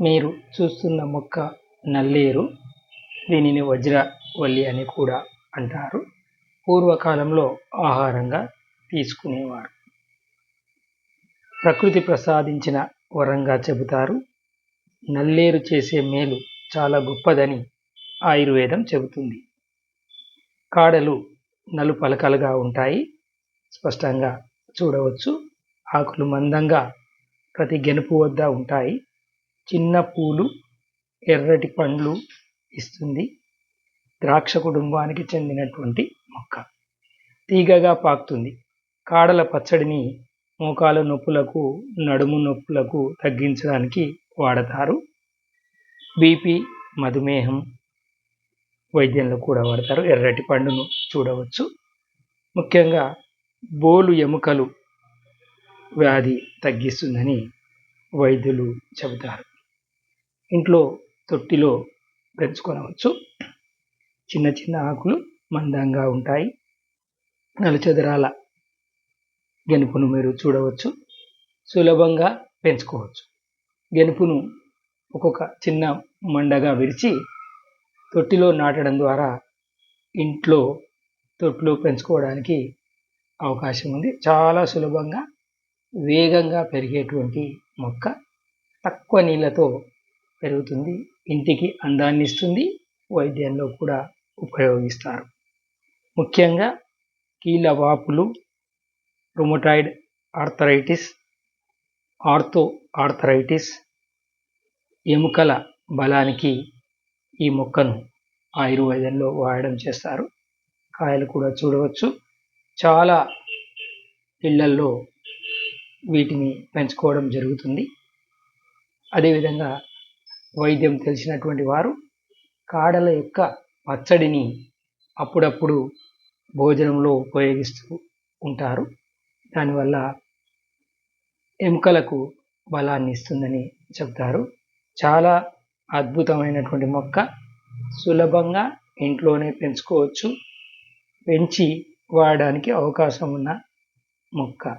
మీరు చూస్తున్న మొక్క నల్లేరు. దీనిని వజ్రవల్లి అని కూడా అంటారు. పూర్వకాలంలో ఆహారంగా తీసుకునేవారు. ప్రకృతి ప్రసాదించిన వరంగా చెబుతారు. నల్లేరు చేసే మేలు చాలా గొప్పదని ఆయుర్వేదం చెబుతుంది. కాడలు నలుపలకలుగా ఉంటాయి. స్పష్టంగా చూడవచ్చు. ఆకులు మందంగా ప్రతి గెనుపు వద్ద ఉంటాయి. చిన్న పూలు, ఎర్రటి పండ్లు ఇస్తుంది. ద్రాక్ష కుటుంబానికి చెందినటువంటి మొక్క. తీగగా పాకుతుంది. కాడల పచ్చడిని మోకాలు నొప్పులకు, నడుము నొప్పులకు తగ్గించడానికి వాడతారు. బీపీ, మధుమేహం వైద్యంలో కూడా వాడతారు. ఎర్రటి పండును చూడవచ్చు. ముఖ్యంగా బోలు ఎముకలు వ్యాధి తగ్గిస్తుందని వైద్యులు చెబుతారు. ఇంట్లో తొట్టిలో పెంచుకోవచ్చు. చిన్న చిన్న ఆకులు మందంగా ఉంటాయి. నలుచదరాల గెనుపును మీరు చూడవచ్చు. సులభంగా పెంచుకోవచ్చు. గెనుపును ఒక్కొక్క చిన్న మండగా విరిచి తొట్టిలో నాటడం ద్వారా ఇంట్లో తొట్టిలో పెంచుకోవడానికి అవకాశం ఉంది. చాలా సులభంగా, వేగంగా పెరిగేటువంటి మొక్క. తక్కువ నీళ్ళతో పెరుగుతుంది. ఇంటికి అందాన్ని ఇస్తుంది. వైద్యంలో కూడా ఉపయోగిస్తారు. ముఖ్యంగా కీళ్ళ వాపులు, రుమటాయిడ్ ఆర్థరైటిస్, ఆర్థో ఆర్థరైటిస్, ఎముకల బలానికి ఈ మొక్కను ఆయుర్వేదంలో వాడడం చేస్తారు. కాయలు కూడా చూడవచ్చు. చాలా ఇళ్లల్లో వీటిని పెంచుకోవడం జరుగుతుంది. అదేవిధంగా వైద్యం తెలిసినటువంటి వారు కాడల యొక్క పచ్చడిని అప్పుడప్పుడు భోజనంలో ఉపయోగిస్తూ ఉంటారు. దానివల్ల ఎముకలకు బలాన్ని ఇస్తుందని చెప్తారు. చాలా అద్భుతమైనటువంటి మొక్క. సులభంగా ఇంట్లోనే పెంచుకోవచ్చు. పెంచి వాడడానికి అవకాశం ఉన్న మొక్క.